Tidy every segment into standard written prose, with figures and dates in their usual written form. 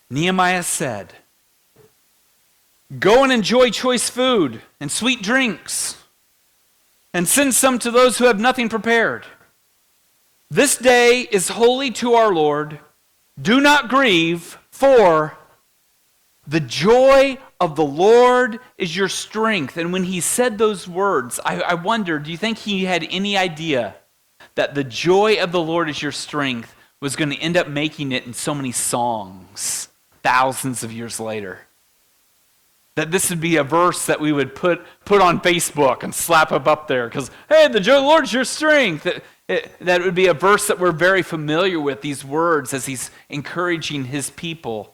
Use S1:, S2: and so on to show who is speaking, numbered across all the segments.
S1: Nehemiah said, "Go and enjoy choice food and sweet drinks, and send some to those who have nothing prepared. This day is holy to our Lord. Do not grieve, for the joy of the Lord is your strength." And when he said those words, I wonder, do you think he had any idea that the joy of the Lord is your strength was going to end up making it in so many songs thousands of years later? That this would be a verse that we would put on Facebook and slap up there because, hey, the joy of the Lord is your strength. That would be a verse that we're very familiar with, these words, as he's encouraging his people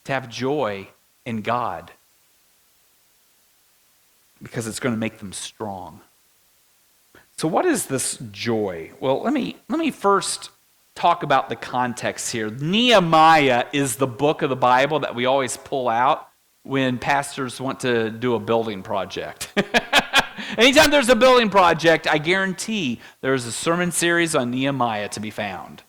S1: to have joy in God, because it's going to make them strong. So what is this joy? Well, let me first talk about the context here. Nehemiah is the book of the Bible that we always pull out when pastors want to do a building project. Anytime there's a building project, I guarantee there's a sermon series on Nehemiah to be found.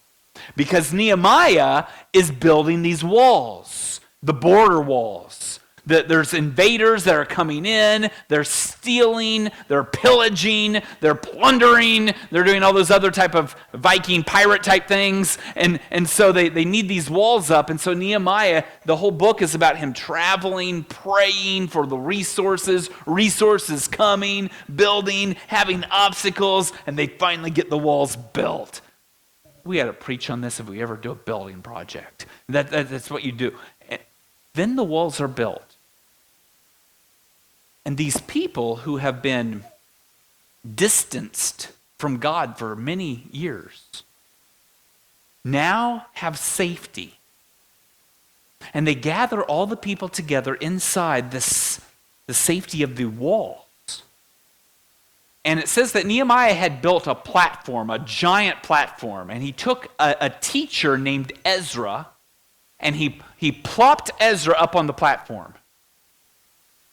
S1: Because Nehemiah is building these walls, the border walls. There's invaders that are coming in, they're stealing, they're pillaging, they're plundering, they're doing all those other type of Viking pirate type things, and so they need these walls up. And so Nehemiah, the whole book is about him traveling, praying for the resources coming, building, having obstacles, and they finally get the walls built. We had to preach on this if we ever do a building project. That's what you do. Then the walls are built. And these people who have been distanced from God for many years now have safety. And they gather all the people together inside the safety of the walls. And it says that Nehemiah had built a platform, a giant platform, and he took a teacher named Ezra, and he plopped Ezra up on the platform.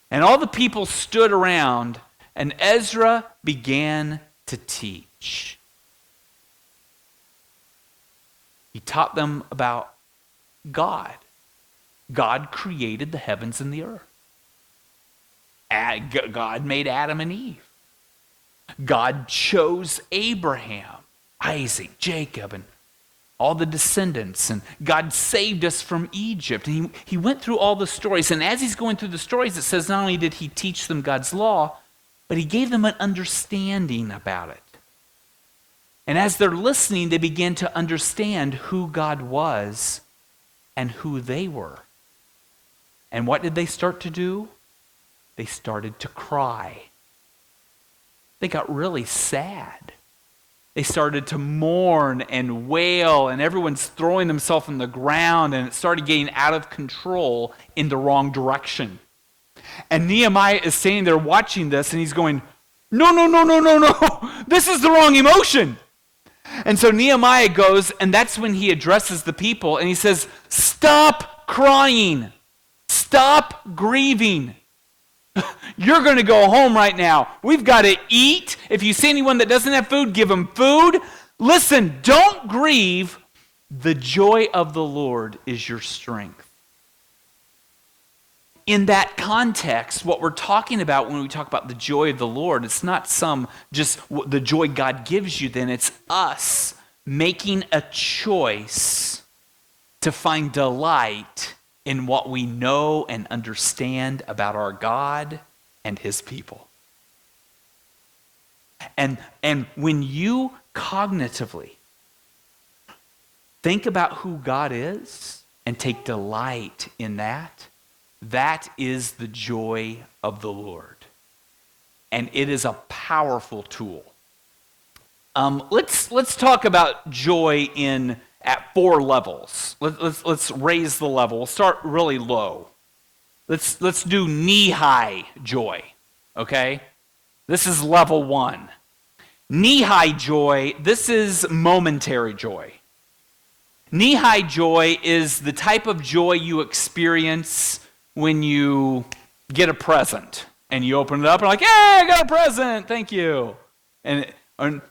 S1: And all the people stood around, and Ezra began to teach. He taught them about God. God created the heavens and the earth. God made Adam and Eve. God chose Abraham, Isaac, Jacob, and all the descendants, and God saved us from Egypt. And he went through all the stories, and as he's going through the stories, it says not only did he teach them God's law, but he gave them an understanding about it. And as they're listening, they began to understand who God was and who they were. And what did they start to do? They started to cry. They got really sad. They started to mourn and wail, and everyone's throwing themselves on the ground, and it started getting out of control in the wrong direction. And Nehemiah is standing there watching this, and he's going, no, this is the wrong emotion. And so Nehemiah goes, and that's when he addresses the people, and he says, stop crying, stop grieving. You're going to go home right now. We've got to eat. If you see anyone that doesn't have food, give them food. Listen, don't grieve. The joy of the Lord is your strength. In that context, what we're talking about when we talk about the joy of the Lord, it's not just the joy God gives you then. It's us making a choice to find delight in what we know and understand about our God and his people. And when you cognitively think about who God is and take delight in that, that is the joy of the Lord. And it is a powerful tool. Let's talk about joy at 4 levels. Let's raise the level. We'll start really low. Let's do knee-high joy, okay? This is level 1. Knee-high joy, this is momentary joy. Knee-high joy is the type of joy you experience when you get a present and you open it up and like, hey, I got a present, thank you. And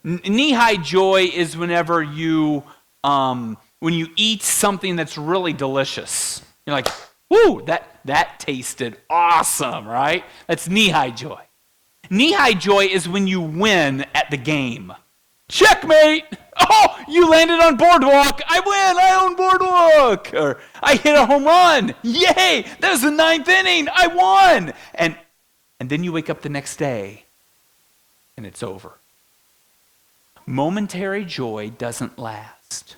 S1: knee-high joy is whenever when you eat something that's really delicious. You're like, woo, that tasted awesome, right? That's knee-high joy. Knee-high joy is when you win at the game. Checkmate! Oh, you landed on boardwalk. I win. I own boardwalk. Or I hit a home run. Yay! That was the 9th inning. I won. And then you wake up the next day and it's over. Momentary joy doesn't last.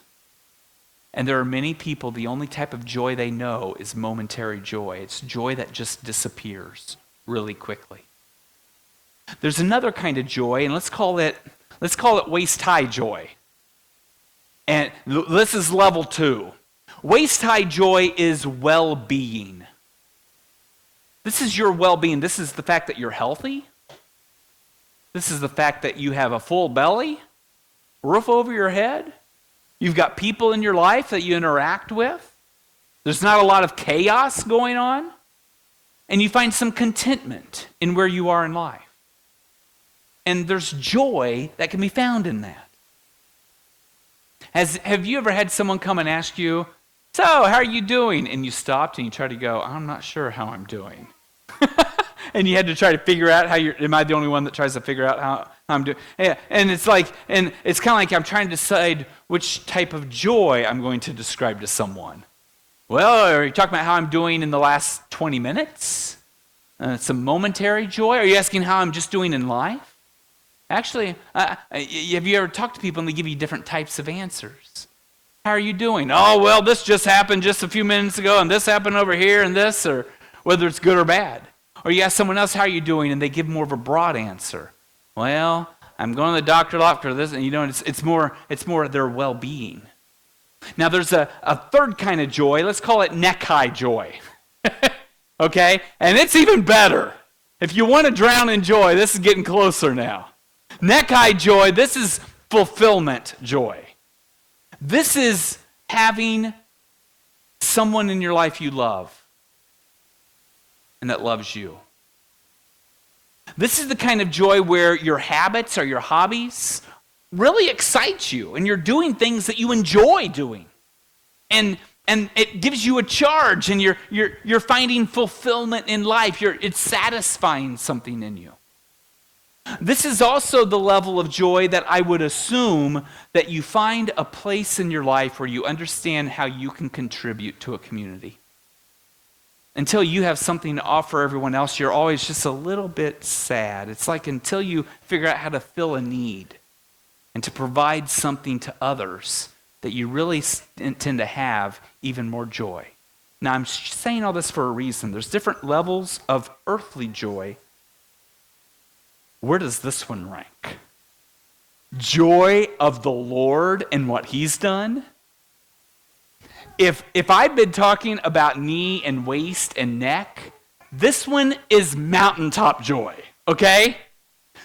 S1: And there are many people, the only type of joy they know is momentary joy. It's joy that just disappears really quickly. There's another kind of joy, and let's call it waist-high joy. And this is level 2. Waist-high joy is well-being. This is your well-being. This is the fact that you're healthy. This is the fact that you have a full belly, roof over your head. You've got people in your life that you interact with. There's not a lot of chaos going on. And you find some contentment in where you are in life. And there's joy that can be found in that. Have you ever had someone come and ask you, so, how are you doing? And you stopped and you tried to go, I'm not sure how I'm doing. And you had to try to figure out am I the only one that tries to figure out how I'm doing? Yeah. And it's kind of like I'm trying to decide which type of joy I'm going to describe to someone. Well, are you talking about how I'm doing in the last 20 minutes? Some momentary joy? Are you asking how I'm just doing in life? Actually, have you ever talked to people and they give you different types of answers? How are you doing? Oh, well, this just happened just a few minutes ago, and this happened over here, and this, or whether it's good or bad. Or you ask someone else, how are you doing? And they give more of a broad answer. Well, I'm going to the doctor a lot for this, and it's more their well-being. Now, there's a third kind of joy. Let's call it neck-high joy. Okay? And it's even better. If you want to drown in joy, this is getting closer now. Neck-high joy, this is fulfillment joy. This is having someone in your life you love and that loves you. This is the kind of joy where your habits or your hobbies really excite you and you're doing things that you enjoy doing. And it gives you a charge and you're finding fulfillment in life. It's satisfying something in you. This is also the level of joy that I would assume that you find a place in your life where you understand how you can contribute to a community. Until you have something to offer everyone else, you're always just a little bit sad. It's like until you figure out how to fill a need and to provide something to others that you really tend to have even more joy. Now, I'm saying all this for a reason. There's different levels of earthly joy. Where does this one rank? Joy of the Lord and what He's done? If I've been talking about knee and waist and neck, this one is mountaintop joy, okay?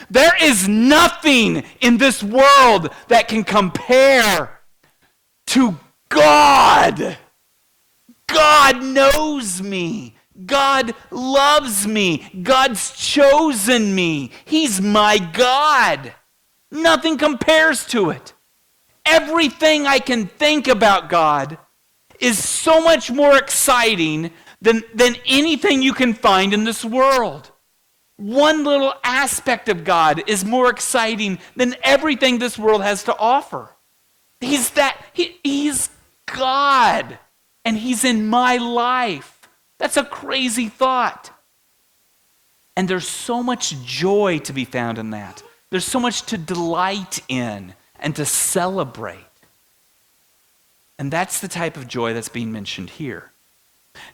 S1: There is nothing in this world that can compare to God. God knows me. God loves me. God's chosen me. He's my God. Nothing compares to it. Everything I can think about God is so much more exciting than anything you can find in this world. One little aspect of God is more exciting than everything this world has to offer. He's God, and He's in my life. That's a crazy thought. And there's so much joy to be found in that. There's so much to delight in and to celebrate. And that's the type of joy that's being mentioned here.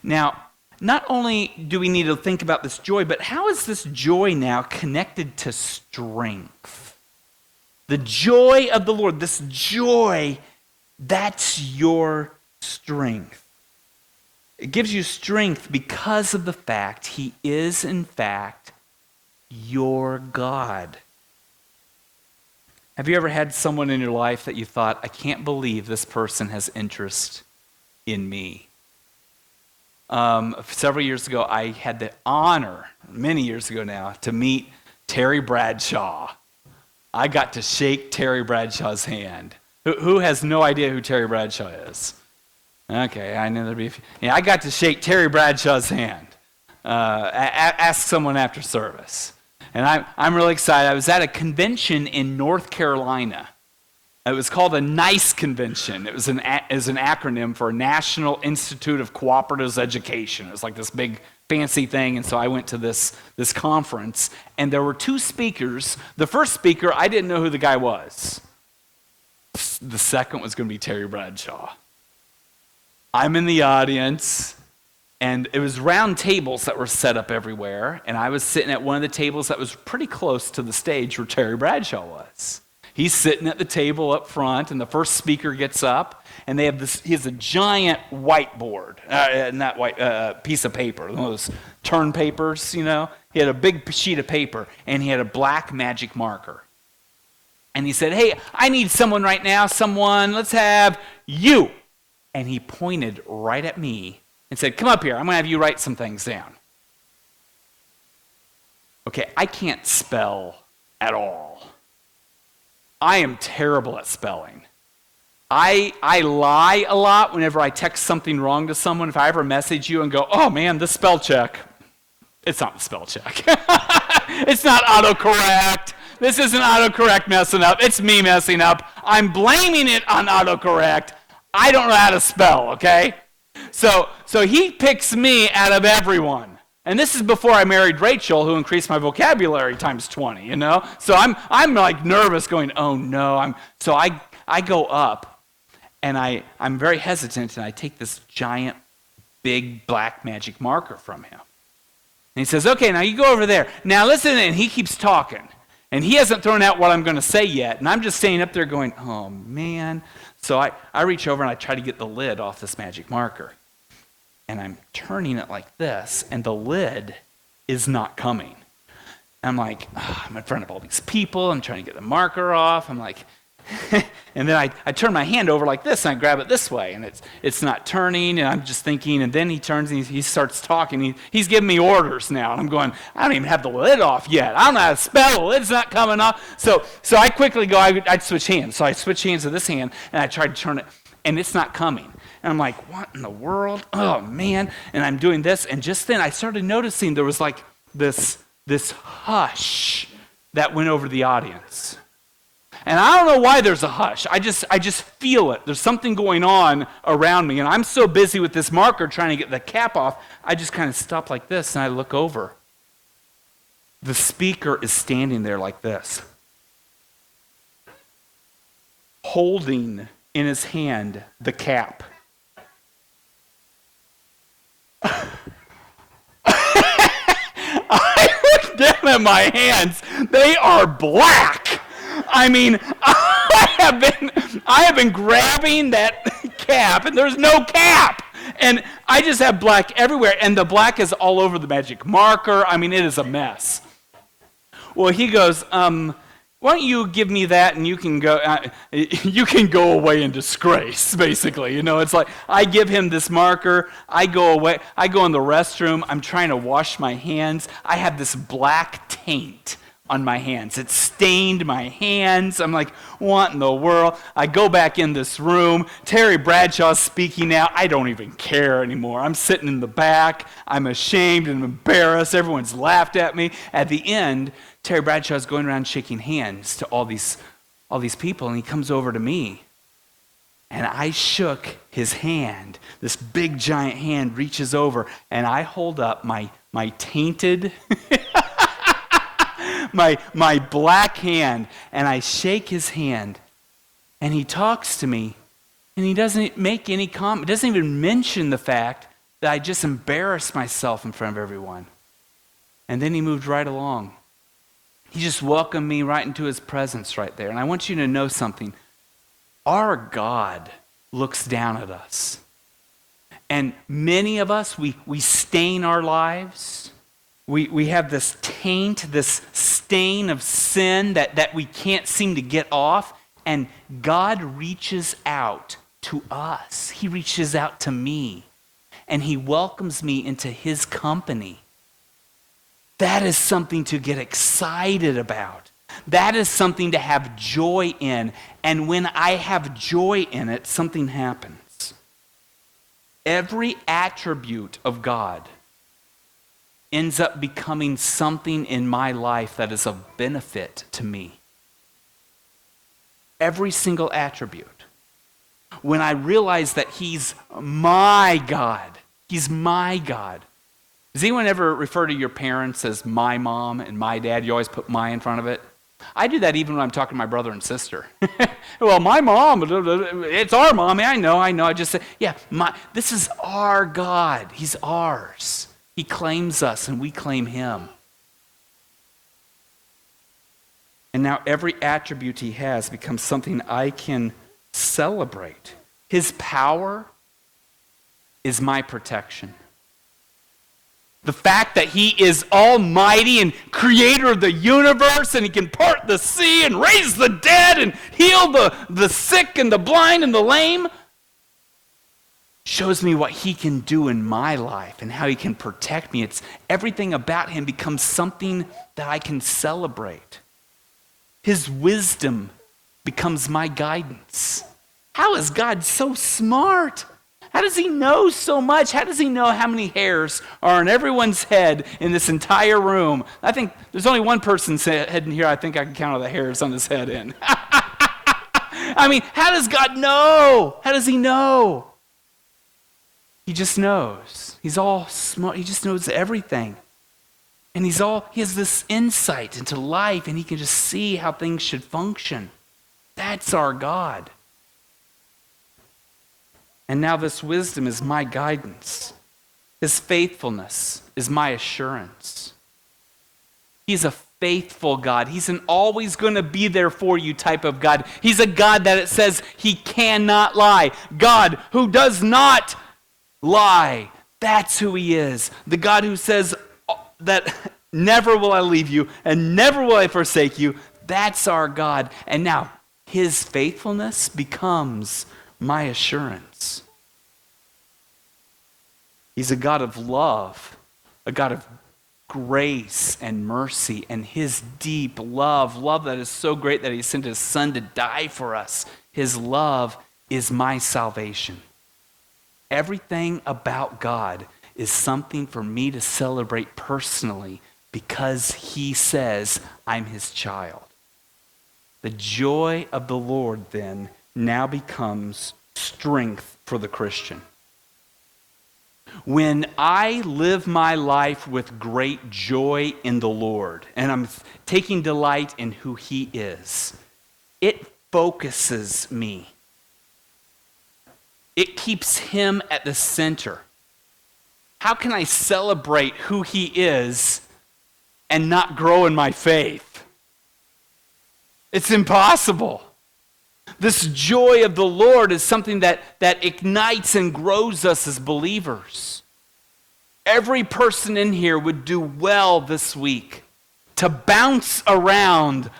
S1: Now, not only do we need to think about this joy, but how is this joy now connected to strength? The joy of the Lord, this joy, that's your strength. It gives you strength because of the fact He is, in fact, your God. Have you ever had someone in your life that you thought, I can't believe this person has interest in me? Several years ago, I had the honor, many years ago now, to meet Terry Bradshaw. I got to shake Terry Bradshaw's hand. Who has no idea who Terry Bradshaw is? Okay, I knew there'd be a few. Yeah, I got to shake Terry Bradshaw's hand. Ask someone after service. And I'm really excited. I was at a convention in North Carolina. It was called a NICE convention. It was an acronym for National Institute of Cooperative Education. It was like this big fancy thing, and so I went to this conference, and there were two speakers. The first speaker, I didn't know who the guy was. The second was going to be Terry Bradshaw. I'm in the audience, and it was round tables that were set up everywhere, and I was sitting at one of the tables that was pretty close to the stage where Terry Bradshaw was. He's sitting at the table up front, and the first speaker gets up, and he has a giant whiteboard, piece of paper, one of those turn papers, you know. He had a big sheet of paper, and he had a black magic marker. And he said, hey, I need someone right now, let's have you. And he pointed right at me and said, come up here, I'm going to have you write some things down. Okay, I can't spell at all. I am terrible at spelling. I lie a lot whenever I text something wrong to someone. If I ever message you and go, oh man, the spell check. It's not the spell check. It's not autocorrect. This isn't autocorrect messing up. It's me messing up. I'm blaming it on autocorrect. I don't know how to spell, okay? So he picks me out of everyone. And this is before I married Rachel, who increased my vocabulary times 20, you know? So I'm like nervous going, oh no. So I go up, and I'm very hesitant, and I take this giant, big black magic marker from him. And he says, okay, now you go over there. Now listen, and he keeps talking. And he hasn't thrown out what I'm going to say yet. And I'm just staying up there going, oh man. So I reach over and I try to get the lid off this magic marker. And I'm turning it like this, and the lid is not coming. I'm like, I'm in front of all these people. I'm trying to get the marker off. I'm like, and then I turn my hand over like this, and I grab it this way, and it's not turning, and I'm just thinking, and then he turns and he starts talking. He's giving me orders now, and I'm going, I don't even have the lid off yet. I don't know how to spell. The lid's not coming off. So I quickly go, I'd switch hands. So I switch hands to this hand, and I try to turn it, and it's not coming. And I'm like, what in the world? Oh, man. And I'm doing this. And just then I started noticing there was like this hush that went over the audience. And I don't know why there's a hush. I just feel it. There's something going on around me. And I'm so busy with this marker trying to get the cap off, I just kind of stop like this and I look over. The speaker is standing there like this, holding in his hand the cap. I look down at my hands. They are black. I mean, I have been grabbing that cap, and there's no cap. And I just have black everywhere, and the black is all over the magic marker. I mean, it is a mess. Well, he goes, why don't you give me that and you can go away in disgrace, basically. You know, it's like I give him this marker, I go away, I go in the restroom, I'm trying to wash my hands. I have this black taint on my hands. It stained my hands. I'm like, what in the world? I go back in this room. Terry Bradshaw's speaking now. I don't even care anymore. I'm sitting in the back. I'm ashamed and embarrassed. Everyone's laughed at me. At the end, Terry Bradshaw's going around shaking hands to all these people, and he comes over to me. And I shook his hand. This big giant hand reaches over, and I hold up my tainted my black hand, and I shake his hand, and he talks to me, and he doesn't make any comment, doesn't even mention the fact that I just embarrassed myself in front of everyone. And then he moved right along. He just welcomed me right into his presence right there. And I want you to know something. Our God looks down at us. And many of us, we stain our lives. We have this taint, this stain of sin that we can't seem to get off. And God reaches out to us. He reaches out to me. And he welcomes me into his company. That is something to get excited about. That is something to have joy in. And when I have joy in it, something happens. every attribute of God ends up becoming something in my life that is of benefit to me. Every single attribute. When I realize that he's my God. He's my God. Does anyone ever refer to your parents as my mom and my dad? You always put my in front of it. I do that even when I'm talking to my brother and sister. Well, my mom, it's our mommy. I know. I just say, yeah, this is our God. He's ours. He claims us and we claim him. And now every attribute he has becomes something I can celebrate. His power is my protection. The fact that he is almighty and creator of the universe, and he can part the sea and raise the dead and heal the sick and the blind and the lame, shows me what he can do in my life and how he can protect me. It's everything about him becomes something that I can celebrate. His wisdom becomes my guidance. How is God so smart? How does he know so much? How does he know how many hairs are on everyone's head in this entire room? I think there's only one person's head in here I think I can count all the hairs on his head in. I mean, how does God know? How does he know? He just knows. He's all smart. He just knows everything. And he has this insight into life, and he can just see how things should function. That's our God. And now this wisdom is my guidance. His faithfulness is my assurance. He's a faithful God. He's an always going to be there for you type of God. He's a God that it says he cannot lie. God who does not lie. That's who he is. The God who says that never will I leave you and never will I forsake you. That's our God. And now his faithfulness becomes my assurance. He's a God of love, a God of grace and mercy, and his deep love that is so great that he sent his son to die for us. His love is my salvation. Everything about God is something for me to celebrate personally because he says I'm his child. The joy of the Lord then now becomes strength for the Christian. When I live my life with great joy in the Lord, and I'm taking delight in who he is, it focuses me. It keeps him at the center. How can I celebrate who he is and not grow in my faith? It's impossible. This joy of the Lord is something that ignites and grows us as believers. Every person in here would do well this week to bounce around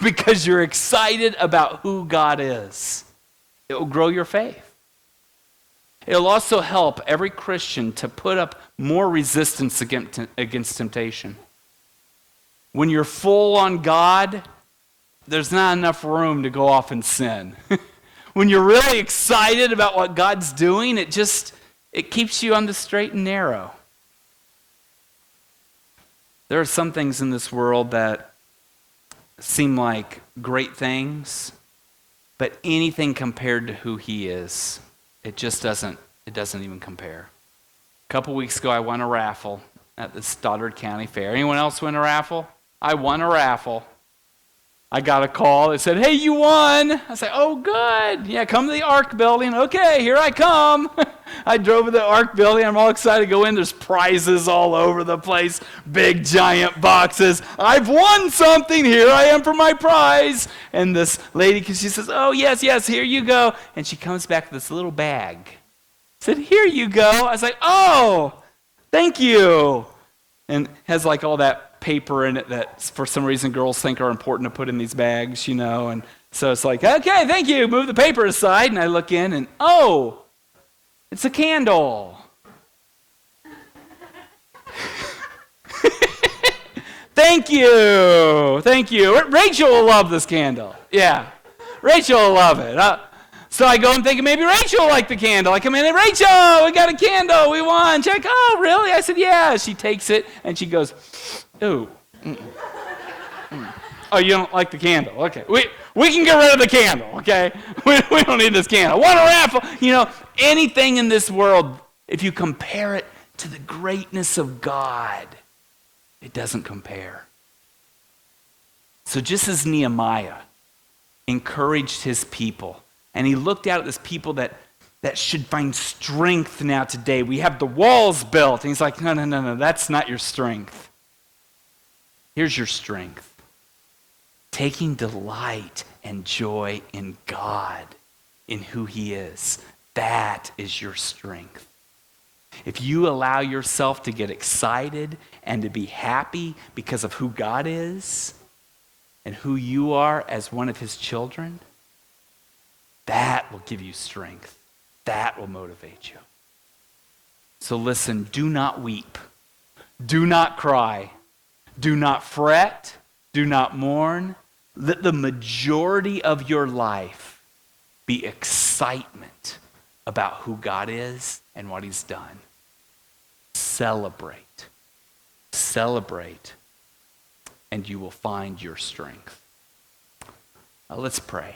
S1: because you're excited about who God is. It will grow your faith. It'll also help every Christian to put up more resistance against temptation. When you're full on God, there's not enough room to go off and sin. When you're really excited about what God's doing, it keeps you on the straight and narrow. There are some things in this world that seem like great things, but anything compared to who he is, it doesn't even compare. A couple weeks ago, I won a raffle at the Stoddard County Fair. Anyone else win a raffle? I won a raffle. I got a call that said, hey, you won. I said, oh, good. Yeah, come to the Ark building. Okay, here I come. I drove to the Ark building. I'm all excited to go in. There's prizes all over the place, big, giant boxes. I've won something. Here I am for my prize. And this lady, she says, oh, yes, here you go. And she comes back with this little bag. I said, here you go. I was like, oh, thank you. And has like all that paper in it that for some reason girls think are important to put in these bags, and so it's like, okay, thank you, move the paper aside, and I look in and, oh, it's a candle. Thank you. Rachel will love this candle. Yeah, Rachel will love it. So I go and thinking maybe Rachel will like the candle. I come in and, Rachel, we got a candle. We won. Check. Oh, really? I said, yeah. She takes it and she goes, ooh. Oh, you don't like the candle? Okay. We can get rid of the candle, okay? We don't need this candle. What a raffle. You know, anything in this world, if you compare it to the greatness of God, it doesn't compare. So just as Nehemiah encouraged his people, and he looked out at this people that should find strength now today. We have the walls built. And he's like, no, that's not your strength. Here's your strength. Taking delight and joy in God, in who he is. That is your strength. If you allow yourself to get excited and to be happy because of who God is and who you are as one of his children, that will give you strength. That will motivate you. So listen, do not weep. Do not cry. Do not fret. Do not mourn. Let the majority of your life be excitement about who God is and what he's done. Celebrate. Celebrate, and you will find your strength. Let's pray.